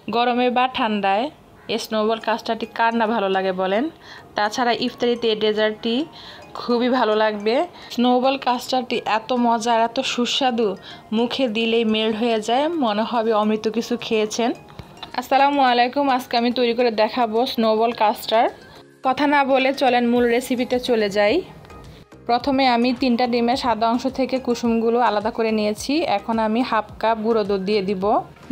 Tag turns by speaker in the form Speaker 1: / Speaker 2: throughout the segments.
Speaker 1: গরমে বা ঠান্ডায় এই স্নোবল কাস্টার্ডটি কার না ভালো লাগে বলেন। তাছাড়া ইফতারিতে এই ডেজার্টটি খুবই ভালো লাগবে। স্নোবল কাস্টার্ডটি এত মজার, এত সুস্বাদু, মুখে দিলেই মেল্ট হয়ে যায়, মনে হবে অমৃত কিছু খেয়েছেন। আসসালামু আলাইকুম। আজকে আমি তৈরি করে দেখাবো স্নোবল কাস্টার্ড। কথা না বলে চলেন মূল রেসিপিতে চলে যাই। প্রথমে আমি 3টা ডিমের সাদা অংশ থেকে কুসুমগুলো আলাদা করে নিয়েছি। এখন আমি হাফ কাপ গুঁড়ো দুধ দিয়ে দিব,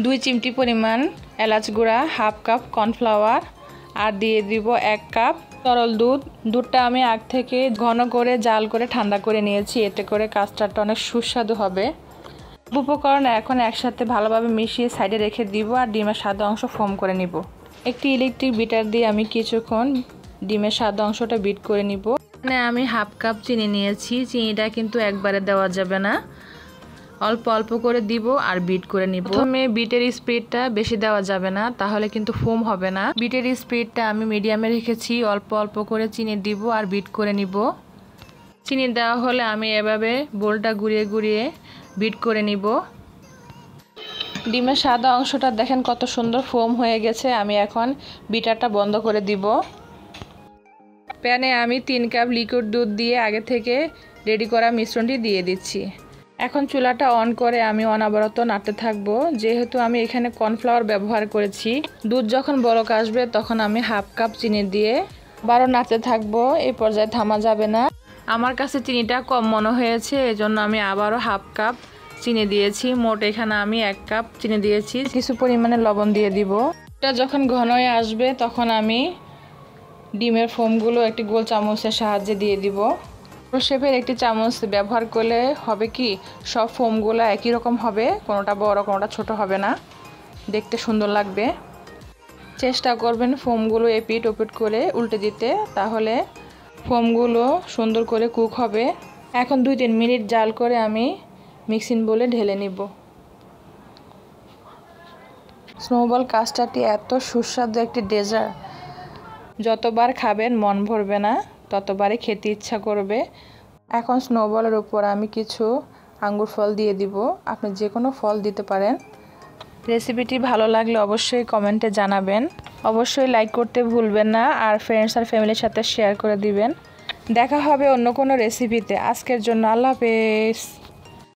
Speaker 1: 2 চিমটি পরিমাণ এলাচ গুঁড়া, হাফ কাপ কর্নফ্লাওয়ার, আর দিয়ে দিব 1 কাপ তরল দুধ। দুধটা আমি আগ থেকে ঘন করে জাল করে ঠান্ডা করে নিয়েছি, এতে করে কাস্টার্ডটা অনেক সুস্বাদু হবে। উপকরণ এখন একসাথে ভালোভাবে মিশিয়ে সাইডে রেখে দিব আর ডিমের সাদা অংশ ফোম করে নিব। একটি ইলেকট্রিক বিটার দিয়ে আমি কিছুক্ষণ ডিমের সাদা অংশটা বিট করে নিব। এখানে আমি হাফ কাপ চিনি নিয়েছি। চিনিটা কিন্তু একবারে দেওয়া যাবে না, অল্প অল্প করে দিব আর বিট করে নিব। প্রথমে বিটের স্পিডটা বেশি দেওয়া যাবে না, তাহলে কিন্তু ফোম হবে না। বিটের স্পিডটা আমি মিডিয়ামে রেখেছি, অল্প অল্প করে চিনি দিব আর বিট করে নিব। চিনি দেওয়া হলে আমি এভাবে বোলটা ঘুরিয়ে ঘুরিয়ে বিট করে নিব। ডিমের সাদা অংশটা দেখেন কত সুন্দর ফোম হয়ে গেছে। আমি এখন বিটারটা বন্ধ করে দিব। প্যানে আমি 3 কাপ লিকুইড দুধ দিয়ে আগে থেকে রেডি করা মিশ্রণটি দিয়ে দিচ্ছি। এখন চুলাটা অন করে আমি অনবরত নাড়তে থাকবো। যেহেতু আমি এখানে কর্নফ্লাওয়ার ব্যবহার করেছি, দুধ যখন বলক আসবে তখন আমি হাফ কাপ চিনি দিয়ে আবারও নাড়তে থাকবো। এই পর্যায়ে থামা যাবে না। আমার কাছে চিনিটা কম মনে হয়েছে, এজন্য আমি আবারও হাফ কাপ চিনি দিয়েছি। মোট এখানে আমি 1 কাপ চিনি দিয়েছি। কিছু পরিমাণে লবণ দিয়ে দিব। এটা যখন ঘন হয়ে আসবে তখন আমি ডিমের ফোমগুলো একটি গোল চামচের সাহায্যে দিয়ে দিব। শেপের একটি চামচ ব্যবহার করলে হবে কি, সব ফোমগুলো একই রকম হবে, কোনোটা বড় কোনোটা ছোট হবে না, দেখতে সুন্দর লাগবে। চেষ্টা করবেন ফোমগুলো এপিট ওপিট করে উল্টে দিতে, তাহলে ফোমগুলো সুন্দর করে কুক হবে। এখন 2-3 মিনিট জাল করে আমি মিক্সিং বোলে ঢেলে নিব। স্নোবল কাস্টার্ডটি এত সুস্বাদু একটি ডেজার্ট, যতবার খাবেন মন ভরবে না, ততবারই খেতে ইচ্ছা করবে। এখন স্নোবলের উপর আমি কিছু আঙ্গুর ফল দিয়ে দিব। আপনি যে কোনো ফল দিতে পারেন। রেসিপিটি ভালো লাগলে অবশ্যই কমেন্টে জানাবেন। অবশ্যই লাইক করতে ভুলবেন না, আর ফ্রেন্ডস আর ফ্যামিলির সাথে শেয়ার করে দিবেন। দেখা হবে অন্য কোনো রেসিপিতে। আজকের জন্য আল্লাহ হাফেজ।